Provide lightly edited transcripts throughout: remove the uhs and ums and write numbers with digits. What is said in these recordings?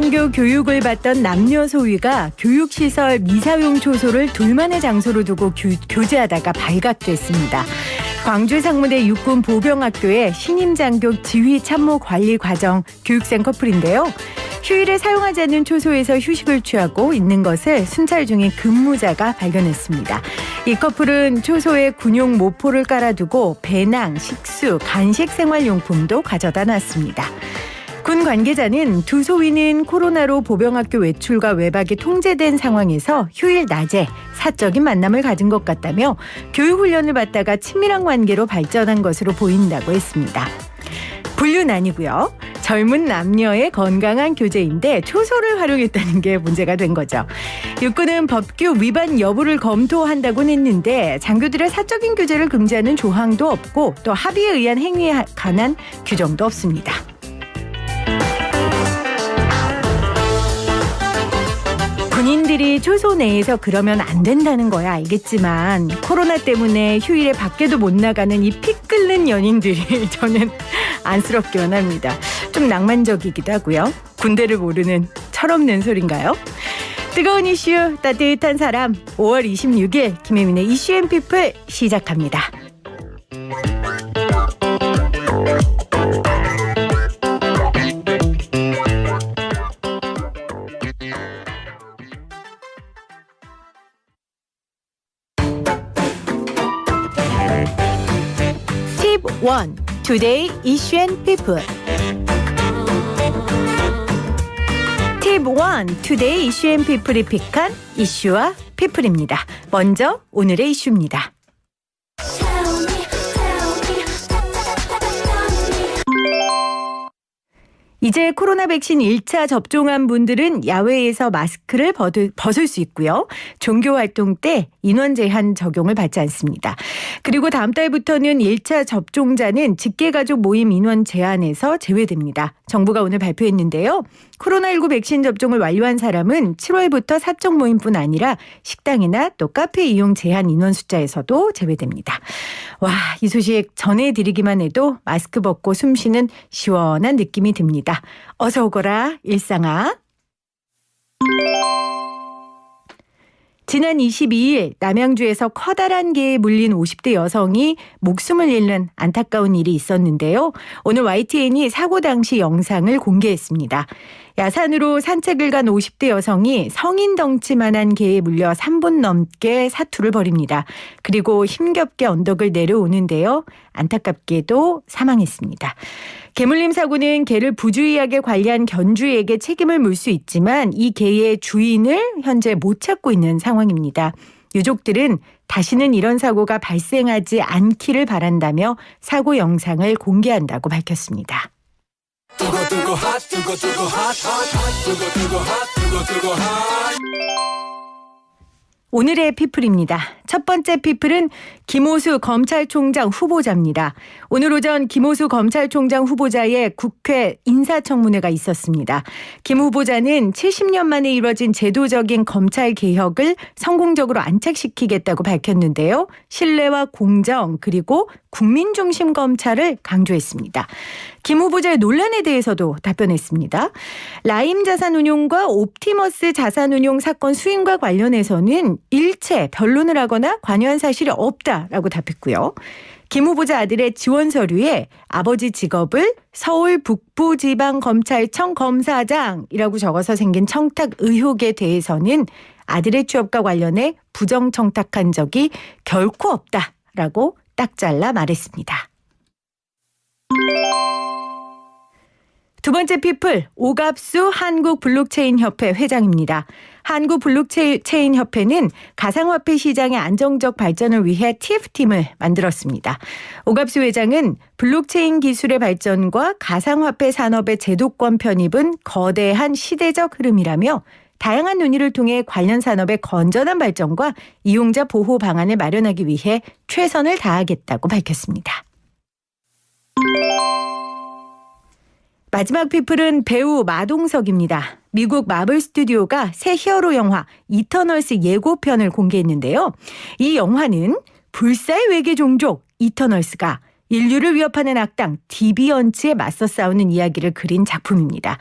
신앙장교 교육을 받던 남녀 소위가 교육시설 미사용 초소를 둘만의 장소로 두고 교제하다가 발각됐습니다. 광주 상무대 육군 보병학교의 신임장교 지휘 참모 관리 과정 교육생 커플인데요. 휴일에 사용하지 않는 초소에서 휴식을 취하고 있는 것을 순찰 중인 근무자가 발견했습니다. 이 커플은 초소에 군용 모포를 깔아두고 배낭, 식수, 간식 생활용품도 가져다 놨습니다. 군 관계자는 두 소위는 코로나로 보병학교 외출과 외박이 통제된 상황에서 휴일 낮에 사적인 만남을 가진 것 같다며 교육훈련을 받다가 친밀한 관계로 발전한 것으로 보인다고 했습니다. 불륜 아니고요. 젊은 남녀의 건강한 교제인데 초소를 활용했다는 게 문제가 된 거죠. 육군은 법규 위반 여부를 검토한다고는 했는데 장교들의 사적인 교제를 금지하는 조항도 없고 또 합의에 의한 행위에 관한 규정도 없습니다. 군인들이 초소 내에서 그러면 안 된다는 거야 알겠지만 코로나 때문에 휴일에 밖에도 못 나가는 이 피 끓는 연인들이 저는 안쓰럽기만 합니다. 좀 낭만적이기도 하고요. 군대를 모르는 철없는 소린가요? 뜨거운 이슈 따뜻한 사람 5월 26일 김혜민의 이슈 앤 피플 시작합니다. 팁 1. Today Issue and People. 팁 1. Today Issue and People이 픽한 이슈와 피플입니다. 먼저 오늘의 이슈입니다. 이제 코로나 백신 1차 접종한 분들은 야외에서 마스크를 벗을 수 있고요. 종교활동 때 인원 제한 적용을 받지 않습니다. 그리고 다음 달부터는 1차 접종자는 직계가족 모임 인원 제한에서 제외됩니다. 정부가 오늘 발표했는데요. 코로나19 백신 접종을 완료한 사람은 7월부터 사적 모임뿐 아니라 식당이나 또 카페 이용 제한 인원 숫자에서도 제외됩니다. 와, 이 소식 전해드리기만 해도 마스크 벗고 숨 쉬는 시원한 느낌이 듭니다. 어서 오거라 일상아. 지난 22일 남양주에서 커다란 개에 물린 50대 여성이 목숨을 잃는 안타까운 일이 있었는데요. 오늘 YTN이 사고 당시 영상을 공개했습니다. 야산으로 산책을 간 50대 여성이 성인 덩치만한 개에 물려 3분 넘게 사투를 벌입니다. 그리고 힘겹게 언덕을 내려오는데요. 안타깝게도 사망했습니다. 개물림 사고는 개를 부주의하게 관리한 견주에게 책임을 물 수 있지만 이 개의 주인을 현재 못 찾고 있는 상황입니다. 유족들은 다시는 이런 사고가 발생하지 않기를 바란다며 사고 영상을 공개한다고 밝혔습니다. 오늘의 피플입니다. 첫 번째 피플은 김오수 검찰총장 후보자입니다. 오늘 오전 김오수 검찰총장 후보자의 국회 인사청문회가 있었습니다. 김 후보자는 70년 만에 이뤄진 제도적인 검찰 개혁을 성공적으로 안착시키겠다고 밝혔는데요. 신뢰와 공정 그리고 국민중심 검찰을 강조했습니다. 김 후보자의 논란에 대해서도 답변했습니다. 라임 자산운용과 옵티머스 자산운용 사건 수임과 관련해서는 일체 변론을 하거나 관여한 사실이 없다라고 답했고요. 김 후보자 아들의 지원 서류에 아버지 직업을 서울 북부지방검찰청 검사장이라고 적어서 생긴 청탁 의혹에 대해서는 아들의 취업과 관련해 부정 청탁한 적이 결코 없다라고 딱 잘라 말했습니다. 두 번째 피플, 오갑수 한국블록체인협회 회장입니다. 한국블록체인협회는 가상화폐 시장의 안정적 발전을 위해 TF팀을 만들었습니다. 오갑수 회장은 블록체인 기술의 발전과 가상화폐 산업의 제도권 편입은 거대한 시대적 흐름이라며 다양한 논의를 통해 관련 산업의 건전한 발전과 이용자 보호 방안을 마련하기 위해 최선을 다하겠다고 밝혔습니다. 마지막 피플은 배우 마동석입니다. 미국 마블 스튜디오가 새 히어로 영화 이터널스 예고편을 공개했는데요. 이 영화는 불사의 외계 종족 이터널스가 인류를 위협하는 악당 디비언츠에 맞서 싸우는 이야기를 그린 작품입니다.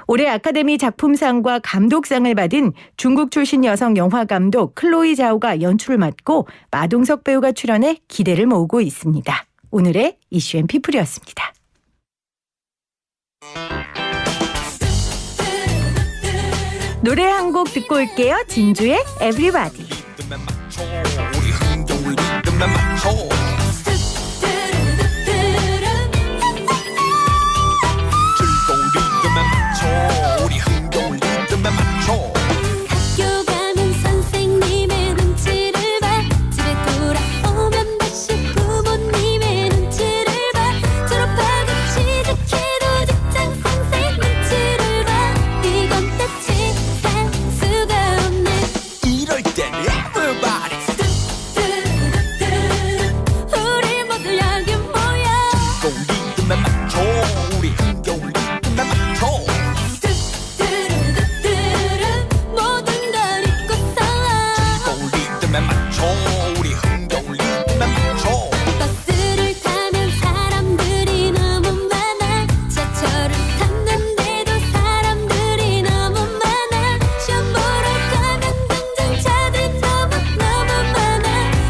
올해 아카데미 작품상과 감독상을 받은 중국 출신 여성 영화감독 클로이 자오가 연출을 맡고 마동석 배우가 출연해 기대를 모으고 있습니다. 오늘의 이슈앤피플이었습니다. 노래 한 곡 듣고 올게요. 진주의 Everybody. 학교 가면 선생님의 눈치를 봐. 집에 돌아오면 다시 부모님의 눈치를 봐. 졸업하고 취직해도 직장 상사 눈치를 봐. 이건 대체 살 수가 없네. 이럴 땐 everybody 우리 모두 여기 모여. 즐거운 리듬에 맞춰 우리 흥겨운 리듬에 맞춰 모든 걸 잊고서 즐거운 리듬에 맞춰 우리 흥겨운 리듬에 맞춰 버스를 타면 사람들이 너무 많아. 지하철을 탔는데도 사람들이 너무 많아. 시험 보러 가면 경쟁자들이 너무 많아.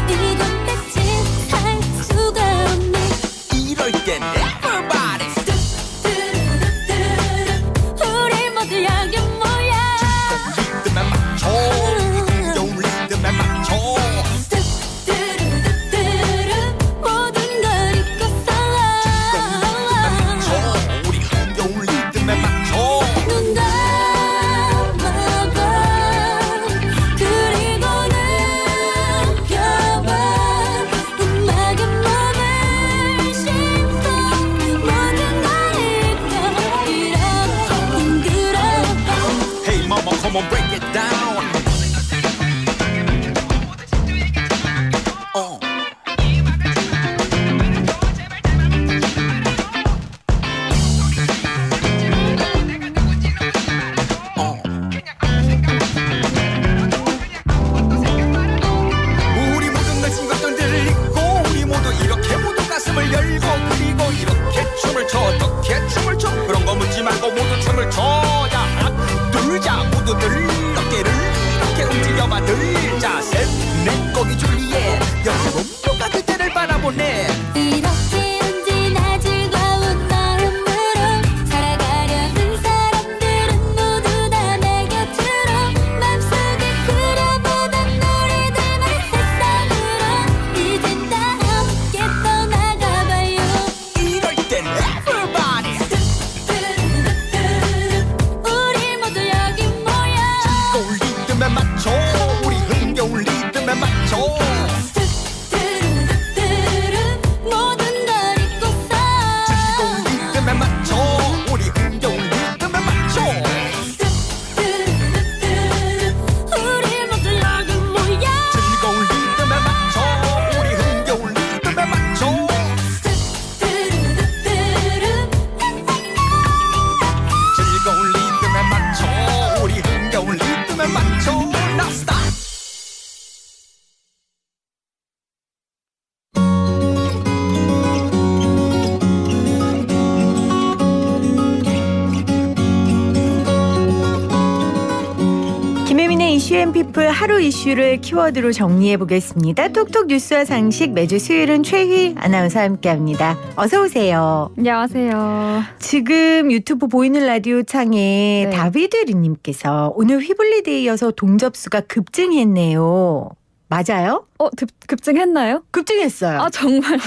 이건 대체 살 수가 없네. 이럴 땐 everybody 우리 모두 여기 모여. 리듬에 맞춰 우리 흥겨운 리듬에 맞춰 모든 걸 잊고서 맞춰 우리 흥겨운 리듬에 맞춰 눈 감아봐. 그리고는 펴봐. 음악에 몸을 싣고 모든 걸 잊고 이렇게 둥그러봐. Hey mama come on break it down 우리 모든 내심 걱정들을 잊고 우리 모두 이렇게 모두 가슴을 열고 그리고 이렇게 춤을 춰 어떻게 춤을 춰 그런 거 묻지 말고 모두 춤을 춰야 하나 둘자 모두들 어깨를 이렇게 움직여봐 들자 셋넷 거기 줄리엣 여러분 누가 그대를 바라보네 이렇게 언제나 즐거운 마음으로 살아가려는 사람들은 모두 다 내 곁으로 맘속에 그려보던 노래들만 세상으로 이젠 다 함께 떠나가봐요. 이럴 땐 everybody 우리 모두 여기 모여. 즐거운 리듬에 맞춰 우리 흥겨운 리듬에 맞춰 모든 걸 잊고서 즐거운 리듬에 맞춰 우리 흥겨운 리듬에 맞춰 우리 모두 여기 모여. 즐거운 리듬에 맞춰 우리 흥겨운 리듬에 맞춰 즐거운 리듬에 맞춰 우리 흥겨운 리듬에 맞춰 Now stop 김혜민의 이슈앤피플 하루 이슈를 키워드로 정리해 보겠습니다. 톡톡 뉴스와 상식 매주 수요일은 최희 아나운서와 함께합니다. 어서 오세요. 안녕하세요. 지금 유튜브 보이는 라디오 창에 네. 다비드리님께서 오늘 휘블리데이여서 동접수가 급증했네요. 맞아요? 급증했나요? 급증했어요. 아, 정말요?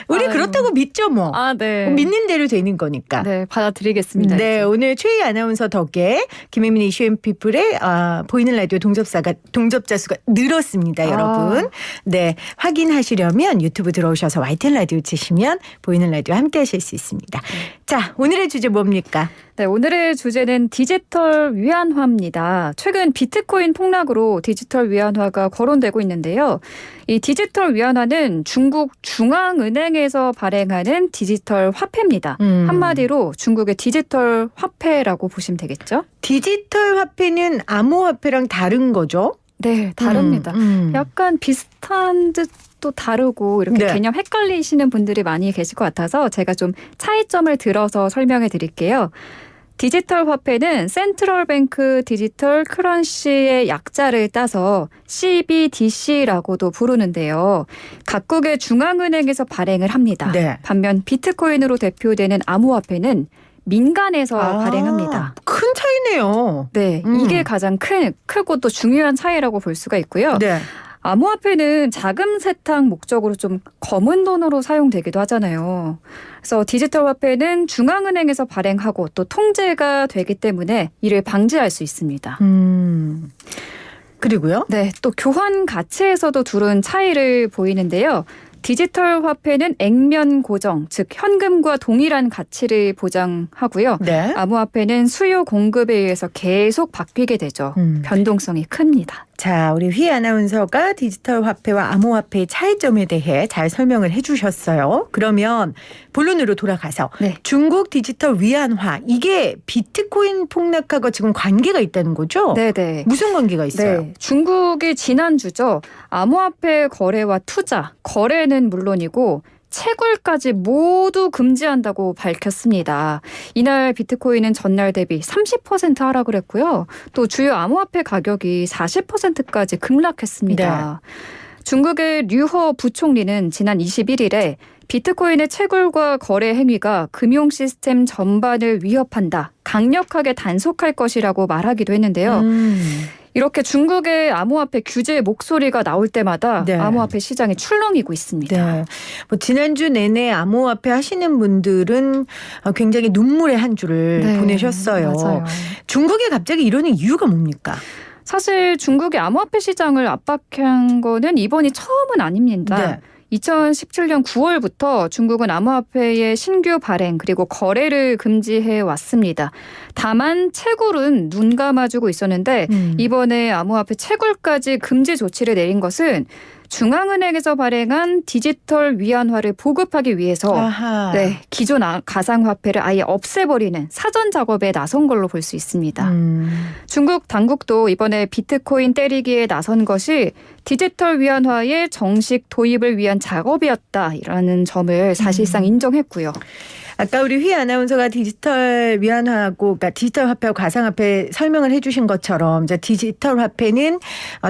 우리 아유. 그렇다고 믿죠 뭐. 아, 네. 믿는 대로 되는 거니까. 네, 받아드리겠습니다. 네, 이제. 오늘 최희 아나운서 덕에 김혜민의 이슈앤피플의 보이는 라디오 동접자 수가 늘었습니다, 여러분. 네, 확인하시려면 유튜브 들어오셔서 YTN 라디오 치시면 보이는 라디오 함께하실 수 있습니다. 자, 오늘의 주제 뭡니까? 네, 오늘의 주제는 디지털 위안화입니다. 최근 비트코인 폭락으로 디지털 위안화가 거론되고 있는데요. 이 디지털 위안화는 중국 중앙은행에서 발행하는 디지털 화폐입니다. 한마디로 중국의 디지털 화폐라고 보시면 되겠죠? 디지털 화폐는 암호화폐랑 다른 거죠? 네, 다릅니다. 약간 비슷한 듯 또 다르고 이렇게 네. 개념 헷갈리시는 분들이 많이 계실 것 같아서 제가 좀 차이점을 들어서 설명해 드릴게요. 디지털 화폐는 센트럴 뱅크 디지털 커런시의 약자를 따서 CBDC라고도 부르는데요. 각국의 중앙은행에서 발행을 합니다. 네. 반면 비트코인으로 대표되는 암호화폐는 민간에서 발행합니다. 큰 차이네요. 네, 이게 가장 크고 또 중요한 차이라고 볼 수가 있고요. 네. 암호화폐는 자금 세탁 목적으로 좀 검은 돈으로 사용되기도 하잖아요. 그래서 디지털 화폐는 중앙은행에서 발행하고 또 통제가 되기 때문에 이를 방지할 수 있습니다. 그리고요? 네, 또 교환 가치에서도 둘은 차이를 보이는데요. 디지털 화폐는 액면 고정, 즉 현금과 동일한 가치를 보장하고요. 네. 암호화폐는 수요 공급에 의해서 계속 바뀌게 되죠. 변동성이 큽니다. 자, 우리 휘 아나운서가 디지털 화폐와 암호화폐의 차이점에 대해 잘 설명을 해주셨어요. 그러면 본론으로 돌아가서 네. 중국 디지털 위안화 이게 비트코인 폭락하고 지금 관계가 있다는 거죠? 네네. 무슨 관계가 있어요? 네, 중국이 지난주죠. 암호화폐 거래와 투자, 거래는 물론이고 채굴까지 모두 금지한다고 밝혔습니다. 이날 비트코인은 전날 대비 30% 하락을 했고요. 또 주요 암호화폐 가격이 40%까지 급락했습니다. 중국의 류허 부총리는 지난 21일에 비트코인의 채굴과 거래 행위가 금융 시스템 전반을 위협한다. 강력하게 단속할 것이라고 말하기도 했는데요. 이렇게 중국의 암호화폐 규제 목소리가 나올 때마다 네. 암호화폐 시장이 출렁이고 있습니다. 네. 뭐 지난주 내내 암호화폐 하시는 분들은 굉장히 눈물의 한 주를 네, 보내셨어요. 맞아요. 중국이 갑자기 이러는 이유가 뭡니까? 사실 중국의 암호화폐 시장을 압박한 거는 이번이 처음은 아닙니다. 네. 2017년 9월부터 중국은 암호화폐의 신규 발행 그리고 거래를 금지해 왔습니다. 다만 채굴은 눈 감아주고 있었는데 이번에 암호화폐 채굴까지 금지 조치를 내린 것은 중앙은행에서 발행한 디지털 위안화를 보급하기 위해서 아하. 네, 기존 가상화폐를 아예 없애버리는 사전 작업에 나선 걸로 볼 수 있습니다. 중국 당국도 이번에 비트코인 때리기에 나선 것이 디지털 위안화의 정식 도입을 위한 작업이었다라는 점을 사실상 인정했고요. 아까 우리 휘 아나운서가 디지털 위안화하고 그러니까 디지털 화폐와 가상화폐 설명을 해주신 것처럼 이제 디지털 화폐는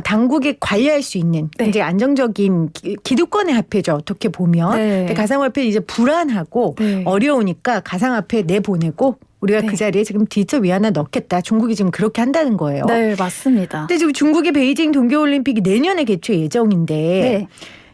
당국이 관리할 수 있는 네. 굉장히 안정적인 기득권의 화폐죠. 어떻게 보면 네. 근데 가상화폐는 이제 불안하고 네. 어려우니까 가상화폐 내보내고 우리가 네. 그 자리에 지금 디지털 위안화 넣겠다. 중국이 지금 그렇게 한다는 거예요. 네, 맞습니다. 근데 지금 중국의 베이징 동계올림픽이 내년에 개최 예정인데 네.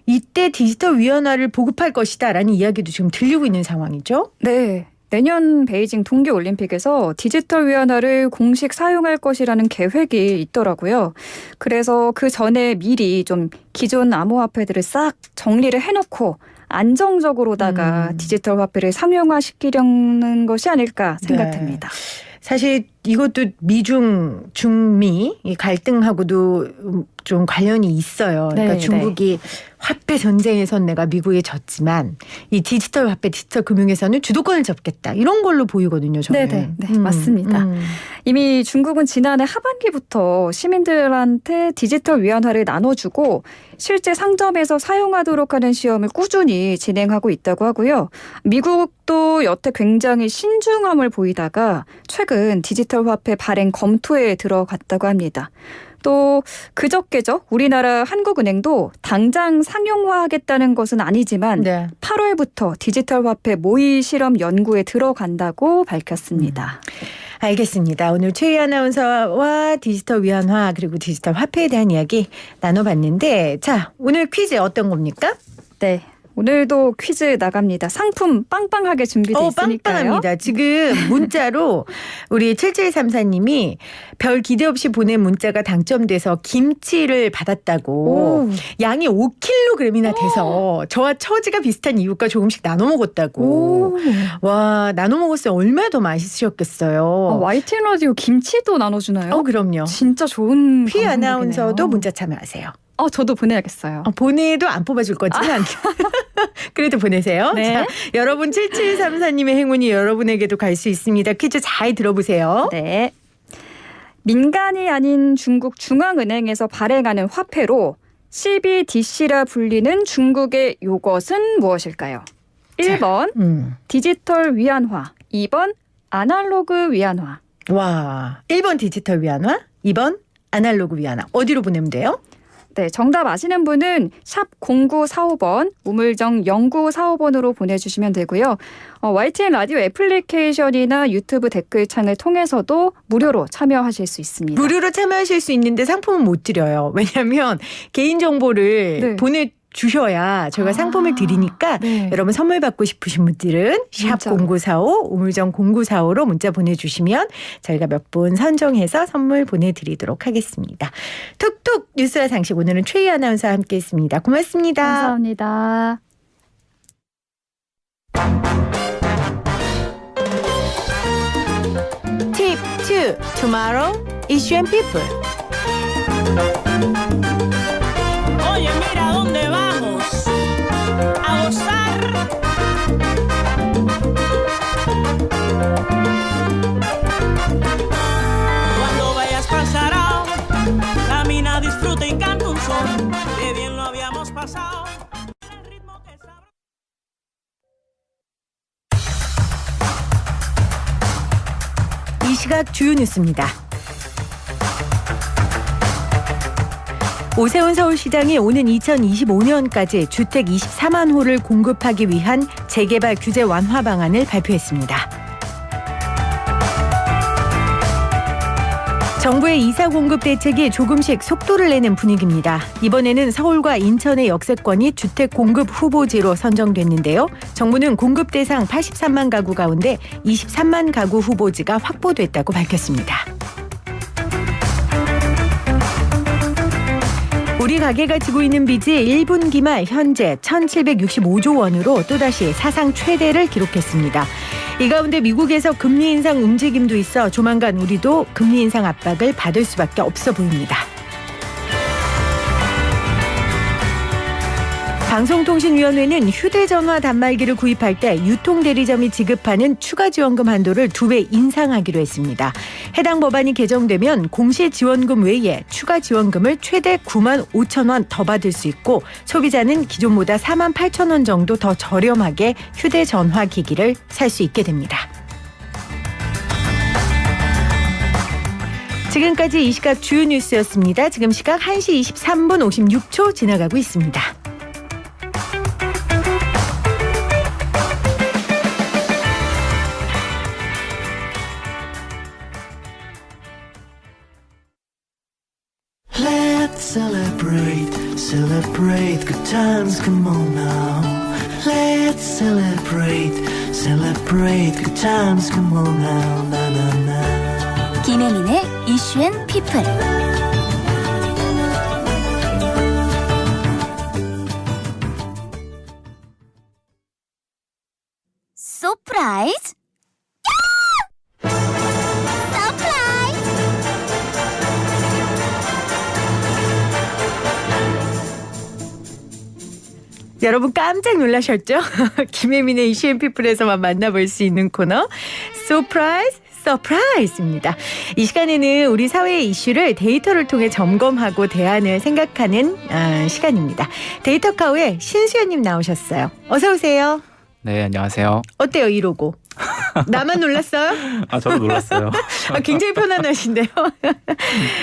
이때 디지털 위안화를 보급할 것이다라는 이야기도 지금 들리고 있는 상황이죠. 네. 내년 베이징 동계올림픽에서 디지털 위안화를 공식 사용할 것이라는 계획이 있더라고요. 그래서 그 전에 미리 좀 기존 암호화폐들을 싹 정리를 해놓고 안정적으로다가 디지털 화폐를 상용화시키려는 것이 아닐까 생각됩니다. 사실 이것도 미중 중미 이 갈등하고도 좀 관련이 있어요. 그러니까 네, 중국이 화폐 전쟁에선 내가 미국에 졌지만 이 디지털 화폐, 디지털 금융에서는 주도권을 잡겠다. 이런 걸로 보이거든요. 저는. 네, 맞습니다. 이미 중국은 지난해 하반기부터 시민들한테 디지털 위안화를 나눠주고 실제 상점에서 사용하도록 하는 시험을 꾸준히 진행하고 있다고 하고요. 미국도 여태 굉장히 신중함을 보이다가 최근 디지털 화폐 발행 검토에 들어갔다고 합니다. 또 그저께죠. 우리나라 한국은행도 당장 상용화하겠다는 것은 아니지만 네. 8월부터 디지털 화폐 모의 실험 연구에 들어간다고 밝혔습니다. 알겠습니다. 오늘 최희 아나운서와 디지털 위안화 그리고 디지털 화폐에 대한 이야기 나눠봤는데 자 오늘 퀴즈 어떤 겁니까? 네. 오늘도 퀴즈 나갑니다. 상품 빵빵하게 준비되어 있으니까요. 빵빵합니다. 지금 문자로 우리 7734님이 별 기대 없이 보낸 문자가 당첨돼서 김치를 받았다고 오. 양이 5kg이나 돼서 저와 처지가 비슷한 이웃과 조금씩 나눠 먹었다고. 와 나눠 먹었으면 얼마나 더 맛있으셨겠어요. YTN 라디오 김치도 나눠주나요? 그럼요. 진짜 좋은 휘 방법이네요. 아나운서도 문자 참여하세요. 저도 보내야겠어요. 보내도 안 뽑아줄 거지만 그래도 보내세요. 네. 자, 여러분 7734님의 행운이 여러분에게도 갈 수 있습니다. 퀴즈 잘 들어보세요. 네. 민간이 아닌 중국 중앙은행에서 발행하는 화폐로 CBDC라 불리는 중국의 요것은 무엇일까요? 1번 디지털 위안화, 2번 아날로그 위안화. 와, 1번 디지털 위안화, 2번 아날로그 위안화. 어디로 보내면 돼요? 네, 정답 아시는 분은 샵 0945번, 우물정 0945번으로 보내주시면 되고요. YTN 라디오 애플리케이션이나 유튜브 댓글창을 통해서도 무료로 참여하실 수 있습니다. 무료로 참여하실 수 있는데 상품은 못 드려요. 왜냐하면 개인정보를 네. 보내주셔야 저희가 상품을 드리니까 네. 여러분 선물 받고 싶으신 분들은 샵 문자로. 0945 우물정 0945로 문자 보내주시면 저희가 몇 분 선정해서 선물 보내드리도록 하겠습니다. 톡톡 뉴스와 상식 오늘은 최희 아나운서와 함께했습니다. 고맙습니다. 감사합니다. Tip 2 Tomorrow Issue and People. Oye, mira dónde vamos a gozar. Cuando vayas pa'l sarao, camina, disfruta y canta un son. Qué bien lo habíamos pasado. El ritmo que sabroso. 이 시각 주요 뉴스입니다. 오세훈 서울시장이 오는 2025년까지 주택 24만 호를 공급하기 위한 재개발 규제 완화 방안을 발표했습니다. 정부의 이사 공급 대책이 조금씩 속도를 내는 분위기입니다. 이번에는 서울과 인천의 역세권이 주택 공급 후보지로 선정됐는데요. 정부는 공급 대상 83만 가구 가운데 23만 가구 후보지가 확보됐다고 밝혔습니다. 우리 가계가 지고 있는 빚이 1분기 말 현재 1,765조 원으로 또다시 사상 최대를 기록했습니다. 이 가운데 미국에서 금리 인상 움직임도 있어 조만간 우리도 금리 인상 압박을 받을 수밖에 없어 보입니다. 방송통신위원회는 휴대전화 단말기를 구입할 때 유통대리점이 지급하는 추가 지원금 한도를 2배 인상하기로 했습니다. 해당 법안이 개정되면 공시지원금 외에 추가 지원금을 최대 9만 5천 원 더 받을 수 있고 소비자는 기존보다 4만 8천 원 정도 더 저렴하게 휴대전화 기기를 살 수 있게 됩니다. 지금까지 이 시각 주요 뉴스였습니다. 지금 시각 1시 23분 56초 지나가고 있습니다. Let's celebrate, celebrate good times, come on now. Let's celebrate, celebrate good times, come on now, na na na. 김혜민의 이슈앤 피플. 서프라이즈. 서프라이즈. 여러분 깜짝 놀라셨죠? 김혜민의 이슈앤피플에서만 만나볼 수 있는 코너 서프라이즈 서프라이즈입니다. 이 시간에는 우리 사회의 이슈를 데이터를 통해 점검하고 대안을 생각하는 시간입니다. 데이터카우의 신수연님 나오셨어요. 어서 오세요. 네, 안녕하세요. 어때요 이러고? 나만 놀랐어요? 저도 놀랐어요. 굉장히 편안하신데요.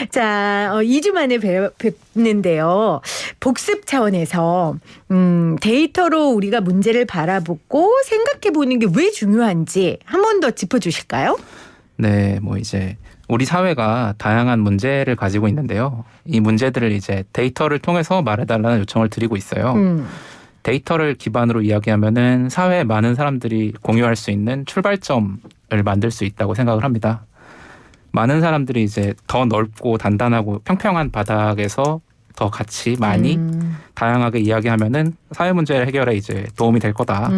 자, 2주 만에 뵙는데요. 복습 차원에서 데이터로 우리가 문제를 바라보고 생각해보는 게 왜 중요한지 한 번 더 짚어주실까요? 네, 이제 우리 사회가 다양한 문제를 가지고 있는데요. 이 문제들을 이제 데이터를 통해서 말해달라는 요청을 드리고 있어요. 데이터를 기반으로 이야기하면은 사회에 많은 사람들이 공유할 수 있는 출발점을 만들 수 있다고 생각을 합니다. 많은 사람들이 이제 더 넓고 단단하고 평평한 바닥에서 더 같이 많이 다양하게 이야기하면은 사회 문제를 해결에 이제 도움이 될 거다.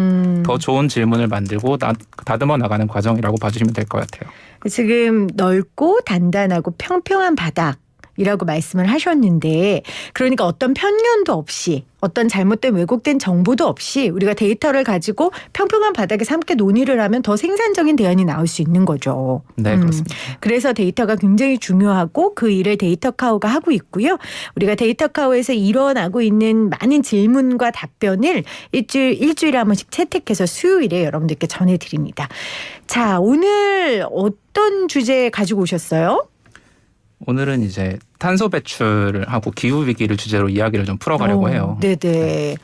더 좋은 질문을 만들고 다듬어 나가는 과정이라고 봐주시면 될 것 같아요. 지금 넓고 단단하고 평평한 바닥. 이라고 말씀을 하셨는데 그러니까 어떤 편견도 없이 어떤 잘못된 왜곡된 정보도 없이 우리가 데이터를 가지고 평평한 바닥에서 함께 논의를 하면 더 생산적인 대안이 나올 수 있는 거죠. 네, 그렇습니다. 그래서 데이터가 굉장히 중요하고 그 일을 데이터 카우가 하고 있고요. 우리가 데이터 카우에서 일어나고 있는 많은 질문과 답변을 일주일에 한 번씩 채택해서 수요일에 여러분들께 전해드립니다. 자, 오늘 어떤 주제 가지고 오셨어요? 오늘은 이제 탄소 배출을 하고 기후 위기를 주제로 이야기를 좀 풀어가려고 해요. 네네.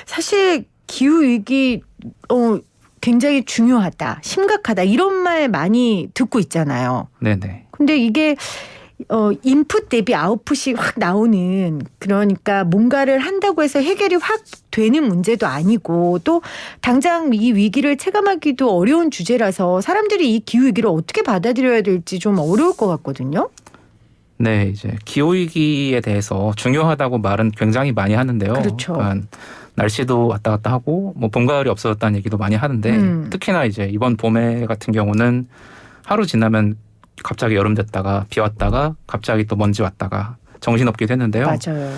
사실 기후 위기 굉장히 중요하다, 심각하다 이런 말 많이 듣고 있잖아요. 네네. 근데 이게 인풋 대비 아웃풋이 확 나오는 그러니까 뭔가를 한다고 해서 해결이 확 되는 문제도 아니고 또 당장 이 위기를 체감하기도 어려운 주제라서 사람들이 이 기후 위기를 어떻게 받아들여야 될지 좀 어려울 것 같거든요. 네, 이제 기후 위기에 대해서 중요하다고 말은 굉장히 많이 하는데요. 그렇죠. 그러니까 날씨도 왔다 갔다 하고 뭐 봄 가을이 없어졌다는 얘기도 많이 하는데 특히나 이제 이번 봄에 같은 경우는 하루 지나면 갑자기 여름 됐다가 비 왔다가 갑자기 또 먼지 왔다가 정신없기도 했는데요. 맞아요.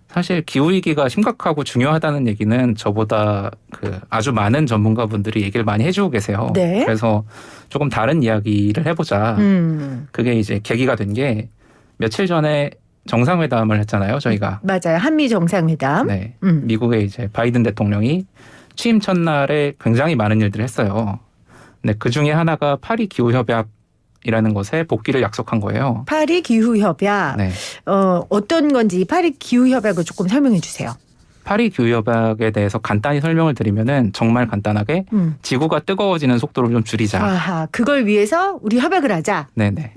사실 기후 위기가 심각하고 중요하다는 얘기는 저보다 그 아주 많은 전문가분들이 얘기를 많이 해주고 계세요. 네. 그래서 조금 다른 이야기를 해보자. 그게 이제 계기가 된 게 며칠 전에 정상회담을 했잖아요, 저희가. 맞아요. 한미 정상회담. 네. 미국의 이제 바이든 대통령이 취임 첫날에 굉장히 많은 일들을 했어요. 근데 그 중에 하나가 파리 기후 협약이라는 것에 복귀를 약속한 거예요. 파리 기후 협약. 네. 어떤 건지 파리 기후 협약을 조금 설명해 주세요. 파리 기후 협약에 대해서 간단히 설명을 드리면은 정말 간단하게 지구가 뜨거워지는 속도를 좀 줄이자. 아하, 그걸 위해서 우리 협약을 하자. 네네.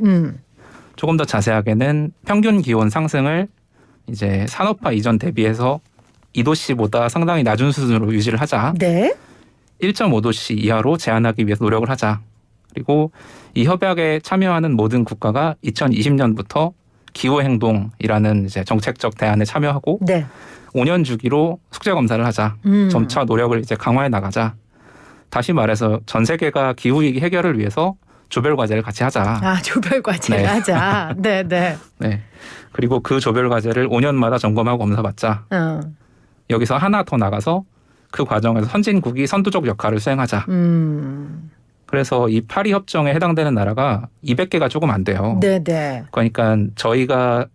조금 더 자세하게는 평균 기온 상승을 이제 산업화 이전 대비해서 2도씨보다 상당히 낮은 수준으로 유지를 하자. 네. 1.5도씨 이하로 제한하기 위해서 노력을 하자. 그리고 이 협약에 참여하는 모든 국가가 2020년부터 기후행동이라는 이제 정책적 대안에 참여하고 네. 5년 주기로 숙제 검사를 하자. 점차 노력을 이제 강화해 나가자. 다시 말해서 전 세계가 기후위기 해결을 위해서 조별 과제를 같이 하자. 아, 조별 과제를 네. 하자. 네, 네. 네. 그리고 그 조별 과제를 5년마다 점검하고 검사받자. 여기서 하나 더 나가서 그 과정에서 선진국이 선두적 역할을 수행하자. 그래서 이 파리 협정에 해당되는 나라가 200개가 조금 안 돼요. 네, 네. 그러니까 저희가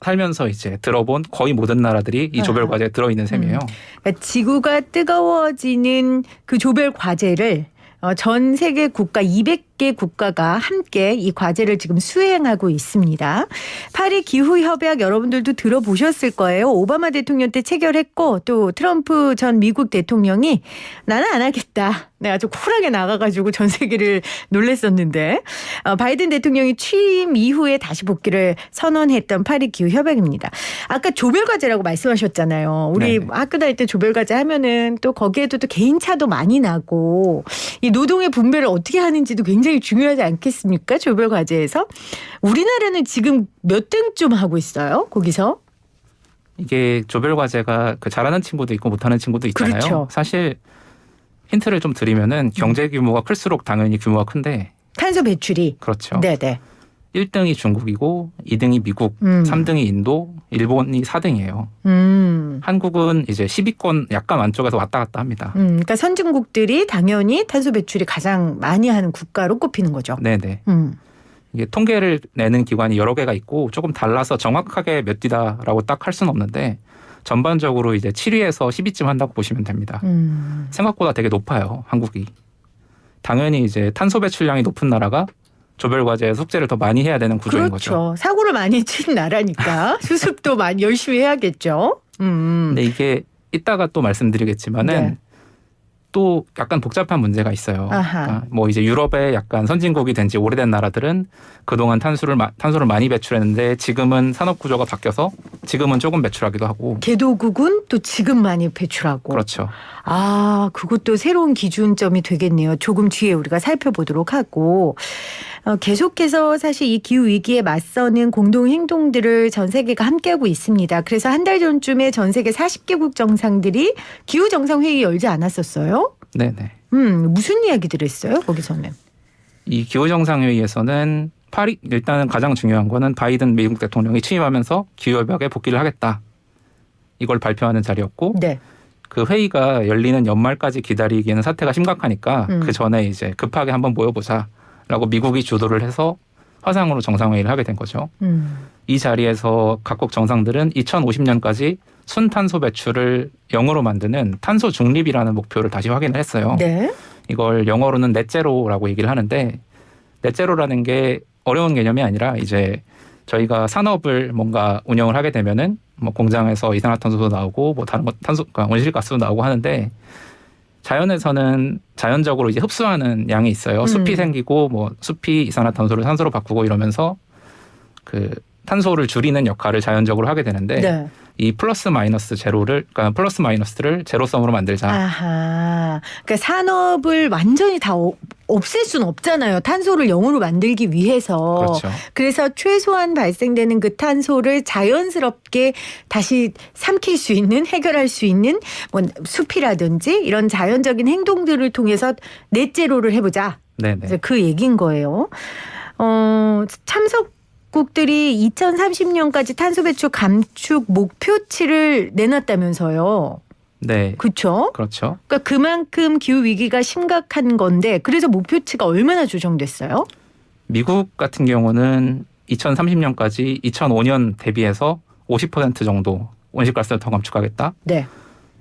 살면서 이제 들어본 거의 모든 나라들이 이 조별 과제에 들어있는 셈이에요. 그러니까 지구가 뜨거워지는 그 조별 과제를 전 세계 국가 200개 국가가 함께 이 과제를 지금 수행하고 있습니다. 파리 기후협약 여러분들도 들어보셨을 거예요. 오바마 대통령 때 체결했고 또 트럼프 전 미국 대통령이 나는 안 하겠다. 내가 아주 쿨하게 나가가지고 전 세계를 놀랬었는데 바이든 대통령이 취임 이후에 다시 복귀를 선언했던 파리 기후협약입니다. 아까 조별과제라고 말씀하셨잖아요. 우리 네네. 학교 다닐 때 조별과제 하면은 또 거기에도 또 개인차도 많이 나고 이 노동의 분배를 어떻게 하는지도 굉장히 중요하지 않겠습니까? 조별과제에서. 우리나라는 지금 몇 등쯤 하고 있어요? 거기서? 이게 조별 과제가 그 잘하는 친구도 있고 못하는 친구도 있잖아요. 그렇죠. 사실 힌트를 좀 드리면은 경제 규모가 클수록 당연히 규모가 큰데 탄소 배출이. 그렇죠. 네네. 1등이 중국이고 2등이 미국, 3등이 인도, 일본이 4등이에요. 한국은 이제 10위권 약간 안쪽에서 왔다 갔다 합니다. 그러니까 선진국들이 당연히 탄소 배출이 가장 많이 하는 국가로 꼽히는 거죠. 네네. 이게 통계를 내는 기관이 여러 개가 있고 조금 달라서 정확하게 몇 위다라고 딱 할 수는 없는데 전반적으로 이제 7위에서 10위쯤 한다고 보시면 됩니다. 생각보다 되게 높아요, 한국이. 당연히 이제 탄소 배출량이 높은 나라가 조별 과제 숙제를 더 많이 해야 되는 구조인 그렇죠. 거죠. 사고를 많이 친 나라니까 수습도 많이 열심히 해야겠죠. 근데 이게 이따가 또 말씀드리겠지만은 네. 또 약간 복잡한 문제가 있어요. 아하. 그러니까 뭐 이제 유럽의 약간 선진국이 된 지 오래된 나라들은 그동안 탄소를 많이 배출했는데 지금은 산업 구조가 바뀌어서 지금은 조금 배출하기도 하고. 개도국은 또 지금 많이 배출하고. 그렇죠. 아, 그것도 새로운 기준점이 되겠네요. 조금 뒤에 우리가 살펴보도록 하고. 계속해서 사실 이 기후 위기에 맞서는 공동 행동들을 전 세계가 함께하고 있습니다. 그래서 한 달 전쯤에 전 세계 40개국 정상들이 기후 정상 회의 열지 않았었어요? 네네. 무슨 이야기들 했어요? 거기서는? 이 기후 정상회의에서는 일단은 가장 중요한 거는 바이든 미국 대통령이 취임하면서 기후협약에 복귀를 하겠다. 이걸 발표하는 자리였고 네. 그 회의가 열리는 연말까지 기다리기에는 사태가 심각하니까 그 전에 이제 급하게 한번 모여보자라고 미국이 주도를 해서 화상으로 정상회의를 하게 된 거죠. 이 자리에서 각국 정상들은 2050년까지 순탄소 배출을 0으로 만드는 탄소 중립이라는 목표를 다시 확인을 했어요. 네. 이걸 영어로는 넷제로라고 얘기를 하는데 넷제로라는 게 어려운 개념이 아니라 이제 저희가 산업을 뭔가 운영을 하게 되면은 뭐 공장에서 이산화탄소도 나오고 뭐 다른 거 그러니까 온실가스도 나오고 하는데 자연에서는 자연적으로 이제 흡수하는 양이 있어요. 숲이 생기고 뭐 숲이 이산화탄소를 산소로 바꾸고 이러면서 그 탄소를 줄이는 역할을 자연적으로 하게 되는데 네. 이 플러스 마이너스 제로를 그러니까 플러스 마이너스를 제로섬으로 만들자. 아하. 그러니까 산업을 완전히 다 없앨 수는 없잖아요. 탄소를 0으로 만들기 위해서. 그렇죠. 그래서 최소한 발생되는 그 탄소를 자연스럽게 다시 삼킬 수 있는, 해결할 수 있는 뭐 숲이라든지 이런 자연적인 행동들을 통해서 넷제로를 해보자. 네네. 그 얘기인 거예요. 참석국들이 2030년까지 탄소 배출 감축 목표치를 내놨다면서요. 네. 그렇죠? 그렇죠. 그러니까 그만큼 기후 위기가 심각한 건데 그래서 목표치가 얼마나 조정됐어요? 미국 같은 경우는 2030년까지 2005년 대비해서 50% 정도 온실가스를 더 감축하겠다. 네.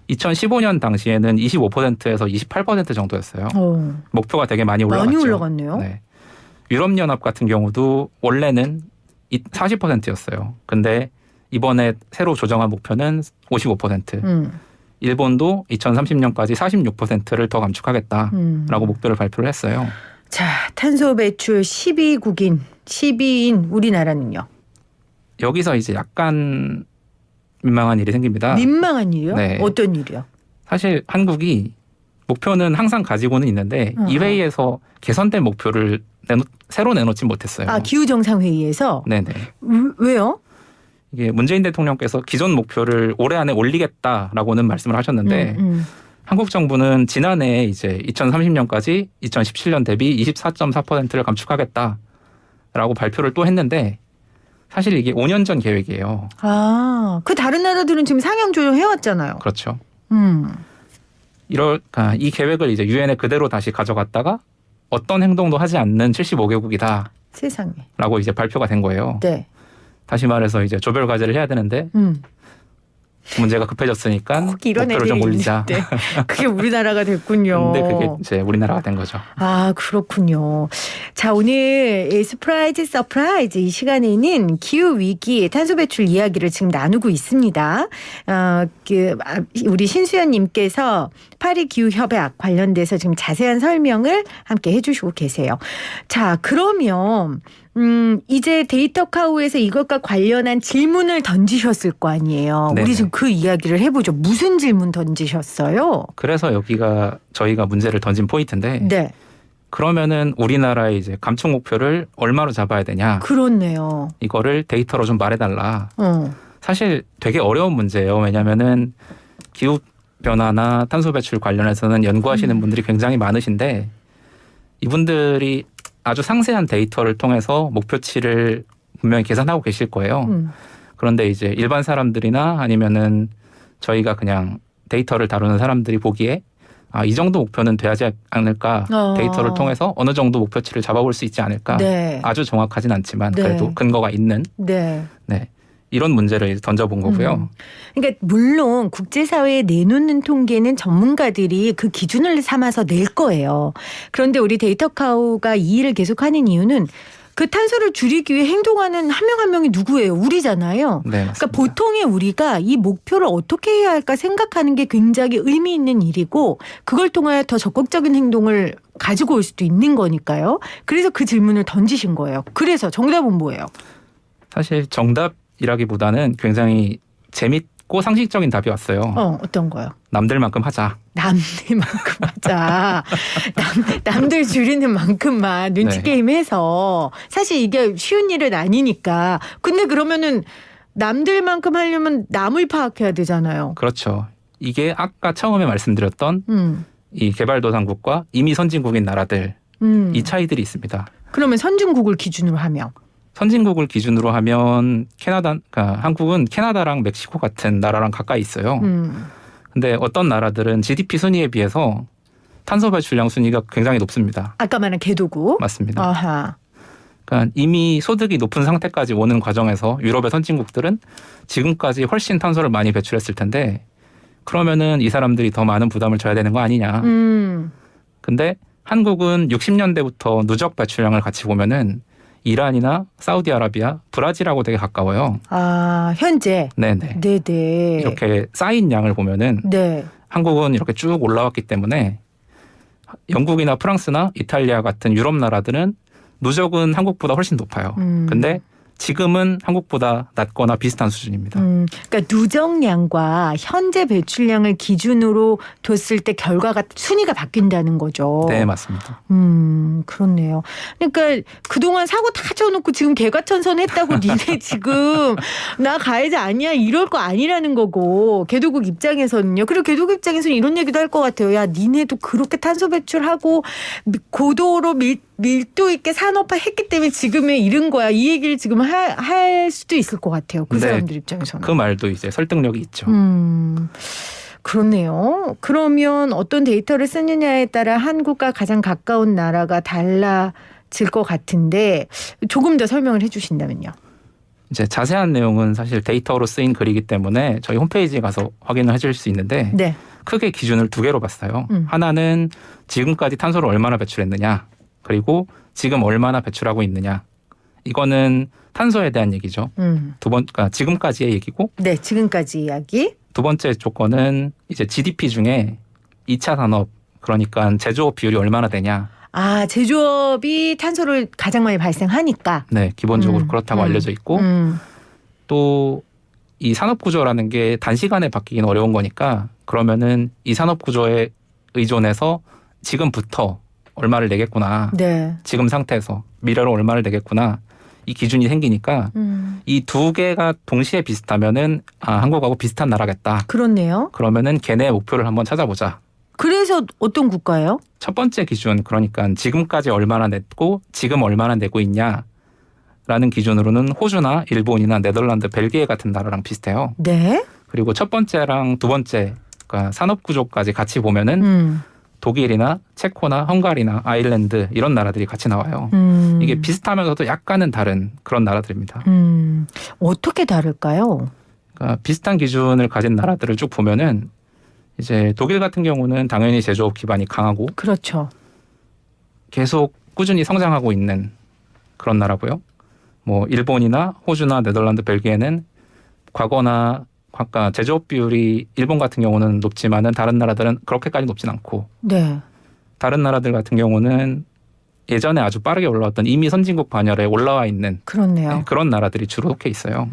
2015년 당시에는 25%에서 28% 정도였어요. 목표가 되게 많이 올라갔죠. 많이 올라갔네요. 네. 유럽연합 같은 경우도 원래는 40%였어요. 근데 이번에 새로 조정한 목표는 55%. 일본도 2030년까지 46%를 더 감축하겠다라고 목표를 발표를 했어요. 자, 탄소 배출 12인 우리나라는요? 여기서 이제 약간 민망한 일이 생깁니다. 민망한 일이요? 네. 어떤 일이요? 사실 한국이 목표는 항상 가지고는 있는데 이 회의에서 개선된 목표를 새로 내놓지 못했어요. 아, 기후정상회의에서? 네네. 왜요? 이게 문재인 대통령께서 기존 목표를 올해 안에 올리겠다라고는 말씀을 하셨는데 한국 정부는 지난해 이제 2030년까지 2017년 대비 24.4%를 감축하겠다라고 발표를 또 했는데 사실 이게 5년 전 계획이에요. 아, 그 다른 나라들은 지금 상향 조정해왔잖아요. 그렇죠. 그러니까 이 계획을 이제 유엔에 그대로 다시 가져갔다가 어떤 행동도 하지 않는 75개국이다라고 세상에. 이제 발표가 된 거예요. 네. 다시 말해서 이제 조별 과제를 해야 되는데 문제가 급해졌으니까 꼭 이런 목표를 좀 애들이 올리자. 있는데 그게 우리나라가 됐군요. 근데 그게 이제 우리나라가 된 거죠. 아, 그렇군요. 자, 오늘 스프라이즈 서프라이즈 이 시간에는 기후 위기 탄소 배출 이야기를 지금 나누고 있습니다. 우리 신수연님께서 파리 기후 협약 관련돼서 지금 자세한 설명을 함께 해주시고 계세요. 자, 그러면 이제 데이터 카우에서 이것과 관련한 질문을 던지셨을 거 아니에요. 네네. 우리 지금 그 이야기를 해보죠. 무슨 질문 던지셨어요? 그래서 여기가 저희가 문제를 던진 포인트인데 네, 그러면은 우리나라의 이제 감축 목표를 얼마로 잡아야 되냐 그렇네요. 이거를 데이터로 좀 말해달라. 사실 되게 어려운 문제예요. 왜냐하면은 기후 변화나 탄소 배출 관련해서는 연구하시는 분들이 굉장히 많으신데 이분들이 아주 상세한 데이터를 통해서 목표치를 분명히 계산하고 계실 거예요. 그런데 이제 일반 사람들이나 아니면은 저희가 그냥 데이터를 다루는 사람들이 보기에 이 정도 목표는 돼야지 않을까. 데이터를 통해서 어느 정도 목표치를 잡아볼 수 있지 않을까. 네. 아주 정확하진 않지만 네. 그래도 근거가 있는 네. 이런 문제를 던져본 거고요. 그러니까 물론 국제사회에 내놓는 통계는 전문가들이 그 기준을 삼아서 낼 거예요. 그런데 우리 데이터 카우가 이 일을 계속하는 이유는 그 탄소를 줄이기 위해 행동하는 한 명 한 명이 누구예요? 우리잖아요. 네, 맞습니다. 그러니까 보통의 우리가 이 목표를 어떻게 해야 할까 생각하는 게 굉장히 의미 있는 일이고 그걸 통하여 더 적극적인 행동을 가지고 올 수도 있는 거니까요. 그래서 그 질문을 던지신 거예요. 그래서 정답은 뭐예요? 사실 정답이라기보다는 굉장히 재밌고 상식적인 답이 왔어요. 어떤 거요? 남들만큼 하자. 남들만큼 하자. 남들 줄이는 만큼만 눈치 네. 게임 해서 사실 이게 쉬운 일은 아니니까. 근데 그러면은 남들만큼 하려면 남을 파악해야 되잖아요. 그렇죠. 이게 아까 처음에 말씀드렸던 이 개발도상국과 이미 선진국인 나라들 이 차이들이 있습니다. 그러면 선진국을 기준으로 하면 선진국을 기준으로 하면 그러니까 한국은 캐나다랑 멕시코 같은 나라랑 가까이 있어요. 근데 어떤 나라들은 GDP 순위에 비해서 탄소 배출량 순위가 굉장히 높습니다. 아까 말한 개도국. 맞습니다. 아하. 그러니까 이미 소득이 높은 상태까지 오는 과정에서 유럽의 선진국들은 지금까지 훨씬 탄소를 많이 배출했을 텐데 그러면은 이 사람들이 더 많은 부담을 져야 되는 거 아니냐. 근데 한국은 60년대부터 누적 배출량을 같이 보면은 이란이나 사우디아라비아, 브라질하고 되게 가까워요. 아, 현재. 네네. 네네. 이렇게 쌓인 양을 보면은 네. 한국은 이렇게 쭉 올라왔기 때문에 영국이나 프랑스나 이탈리아 같은 유럽 나라들은 누적은 한국보다 훨씬 높아요. 근데 지금은 한국보다 낮거나 비슷한 수준입니다. 그러니까 누적량과 현재 배출량을 기준으로 뒀을 때 결과가 순위가 바뀐다는 거죠. 네, 맞습니다. 그렇네요. 그러니까 그동안 사고 다 쳐놓고 지금 개과천선했다고 니네 지금 나 가해자 아니야 이럴 거 아니라는 거고 개도국 입장에서는요. 그리고 개도국 입장에서는 이런 얘기도 할 것 같아요. 야 니네도 그렇게 탄소 배출하고 고도로 밀도 있게 산업화했기 때문에 지금에 이른 거야. 이 얘기를 지금 할 수도 있을 것 같아요. 그 네, 사람들 입장에서는. 그 말도 이제 설득력이 있죠. 그렇네요. 그러면 어떤 데이터를 쓰느냐에 따라 한국과 가장 가까운 나라가 달라질 것 같은데 조금 더 설명을 해주신다면요. 이제 자세한 내용은 사실 데이터로 쓰인 글이기 때문에 저희 홈페이지에 가서 확인을 해줄 수 있는데 네. 크게 기준을 두 개로 봤어요. 하나는 지금까지 탄소를 얼마나 배출했느냐 그리고 지금 얼마나 배출하고 있느냐. 이거는 탄소에 대한 얘기죠. 그러니까 지금까지의 얘기고. 네, 지금까지 이야기. 두 번째 조건은 이제 GDP 중에 2차 산업 그러니까 제조업 비율이 얼마나 되냐. 아, 제조업이 탄소를 가장 많이 발생하니까. 네, 기본적으로 그렇다고 알려져 있고 또 이 산업 구조라는 게 단시간에 바뀌긴 어려운 거니까 그러면은 이 산업 구조에 의존해서 지금부터 얼마를 내겠구나. 네. 지금 상태에서 미래로 얼마를 내겠구나. 이 기준이 생기니까 이 두 개가 동시에 비슷하면은 한국하고 비슷한 나라겠다. 그렇네요. 그러면은 걔네 목표를 한번 찾아보자. 그래서 어떤 국가예요? 첫 번째 기준 그러니까 지금까지 얼마나 냈고 지금 얼마나 내고 있냐라는 기준으로는 호주나 일본이나 네덜란드, 벨기에 같은 나라랑 비슷해요. 네. 그리고 첫 번째랑 두 번째 그러니까 산업 구조까지 같이 보면은 독일이나 체코나 헝가리나 아일랜드 이런 나라들이 같이 나와요. 이게 비슷하면서도 약간은 다른 그런 나라들입니다. 어떻게 다를까요? 그러니까 비슷한 기준을 가진 나라들을 쭉 보면은 이제 독일 같은 경우는 당연히 제조업 기반이 강하고 그렇죠. 계속 꾸준히 성장하고 있는 그런 나라고요. 뭐 일본이나 호주나 네덜란드, 벨기에는 과거나 아까 제조업 비율이 일본 같은 경우는 높지만은 다른 나라들은 그렇게까지 높진 않고 네. 다른 나라들 같은 경우는 예전에 아주 빠르게 올라왔던 이미 선진국 반열에 올라와 있는 그렇네요. 네, 그런 나라들이 주로 속해 있어요.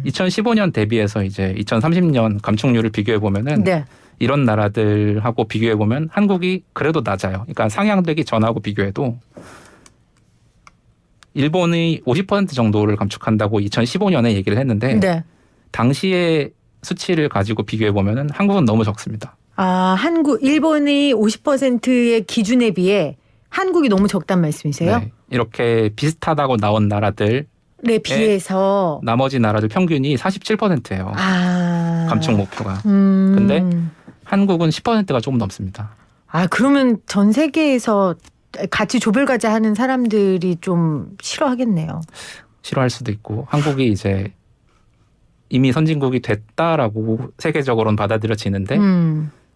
2015년 대비해서 이제 2030년 감축률을 비교해 보면은 네. 이런 나라들하고 비교해 보면 한국이 그래도 낮아요. 그러니까 상향되기 전하고 비교해도 일본이 50% 정도를 감축한다고 2015년에 얘기를 했는데 네. 당시의 수치를 가지고 비교해 보면은 한국은 너무 적습니다. 아, 일본이 50%의 기준에 비해 한국이 너무 적단 말씀이세요? 네. 이렇게 비슷하다고 나온 나라들 네, 비해서 나머지 나라들 평균이 47%예요. 감축 목표가. 근데 한국은 10%가 조금 넘습니다. 아, 그러면 전 세계에서 같이 조별과제 하는 사람들이 좀 싫어하겠네요. 싫어할 수도 있고 한국이 이제 이미 선진국이 됐다라고 세계적으로는 받아들여지는데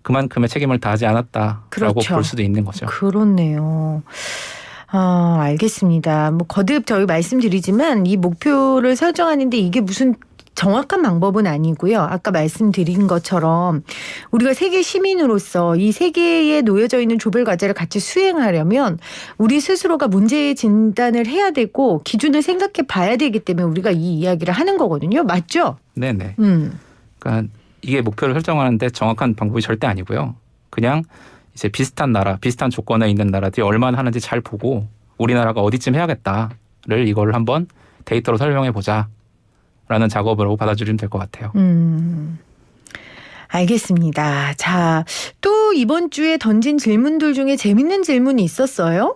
그만큼의 책임을 다하지 않았다라고 그렇죠. 볼 수도 있는 거죠. 그렇네요. 아, 알겠습니다. 뭐 거듭 저희 말씀드리지만 이 목표를 설정하는데 이게 무슨 정확한 방법은 아니고요. 아까 말씀드린 것처럼 우리가 세계 시민으로서 이 세계에 놓여져 있는 조별과제를 같이 수행하려면 우리 스스로가 문제의 진단을 해야 되고 기준을 생각해 봐야 되기 때문에 우리가 이 이야기를 하는 거거든요. 맞죠? 네네. 그러니까 이게 목표를 설정하는데 정확한 방법이 절대 아니고요. 그냥 이제 비슷한 나라, 비슷한 조건에 있는 나라들이 얼마나 하는지 잘 보고 우리나라가 어디쯤 해야겠다를 이걸 한번 데이터로 설명해 보자. 라는 작업으로 받아주시면 될 것 같아요. 알겠습니다. 자, 또 이번 주에 던진 질문들 중에 재밌는 질문이 있었어요?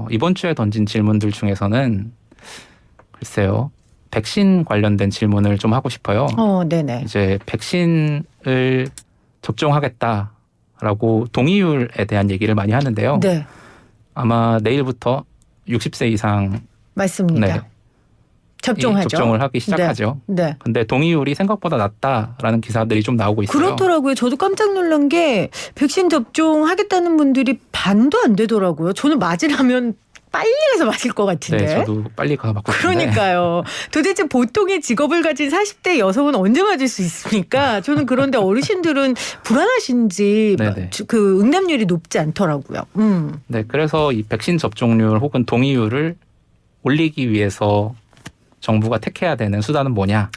이번 주에 던진 질문들 중에서는 글쎄요. 백신 관련된 질문을 좀 하고 싶어요. 네네. 이제 백신을 접종하겠다라고 동의율에 대한 얘기를 많이 하는데요. 네, 아마 내일부터 60세 이상 맞습니다. 네. 접종하죠. 접종을 하기 시작하죠. 네. 근데 동의율이 생각보다 낮다라는 기사들이 좀 나오고 있어요. 그렇더라고요. 저도 깜짝 놀란 게 백신 접종하겠다는 분들이 반도 안 되더라고요. 저는 맞으려면 빨리 가서 맞을 것 같은데. 네, 저도 빨리 가 맞고 싶은데. 그러니까요. 도대체 보통의 직업을 가진 40대 여성은 언제 맞을 수 있습니까? 저는 그런데 어르신들은 불안하신지 네네. 그 응답률이 높지 않더라고요. 네, 그래서 이 백신 접종률 혹은 동의율을 올리기 위해서 정부가 택해야 되는 수단은 뭐냐?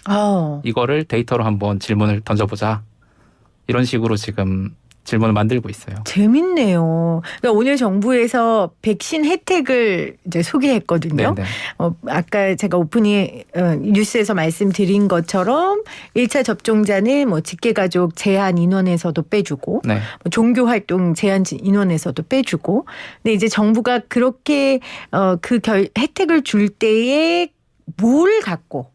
이거를 데이터로 한번 질문을 던져보자. 이런 식으로 지금 질문을 만들고 있어요. 재밌네요. 그러니까 오늘 정부에서 백신 혜택을 이제 소개했거든요. 네네. 아까 제가 오프닝 뉴스에서 말씀드린 것처럼 1차 접종자는 뭐 직계가족 제한 인원에서도 빼주고 네. 뭐 종교활동 제한 인원에서도 빼주고 근데 이제 정부가 그렇게 혜택을 줄 때에 뭘 갖고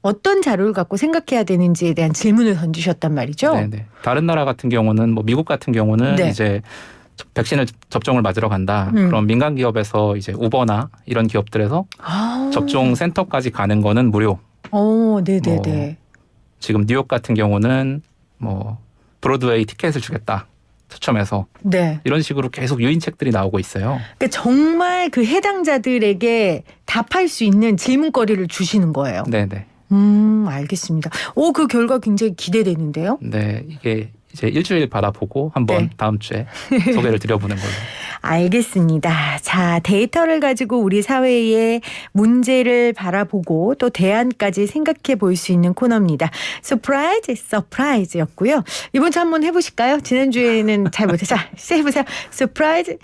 어떤 자료를 갖고 생각해야 되는지에 대한 질문을 던지셨단 말이죠. 네네. 다른 나라 같은 경우는 뭐 미국 같은 경우는 네. 이제 백신을 접종을 맞으러 간다. 그럼 민간 기업에서 이제 우버나 이런 기업들에서 접종 센터까지 가는 거는 무료. 네네네. 지금 뉴욕 같은 경우는 뭐 브로드웨이 티켓을 주겠다. 추첨해서 네. 이런 식으로 계속 유인책들이 나오고 있어요. 그러니까 정말 그 해당자들에게 답할 수 있는 질문거리를 주시는 거예요. 네네. 알겠습니다. 그 결과 굉장히 기대되는데요. 네, 이게 이제 일주일 받아보고 한번 네. 다음 주에 소개를 드려보는 걸로. 알겠습니다. 자, 데이터를 가지고 우리 사회의 문제를 바라보고 또 대안까지 생각해 볼 수 있는 코너입니다. 서프라이즈였고요. 이번 주 한번 해보실까요? 지난주에는 잘 못해서. 자, 시작해보세요. 서프라이즈.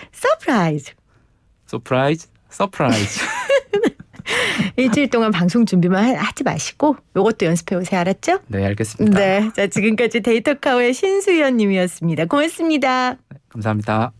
서프라이즈. 일주일 동안 방송 준비만 하지 마시고 이것도 연습해보세요. 알았죠? 네, 알겠습니다. 네. 자, 지금까지 데이터카우의 신수연 님이었습니다. 고맙습니다. 감사합니다.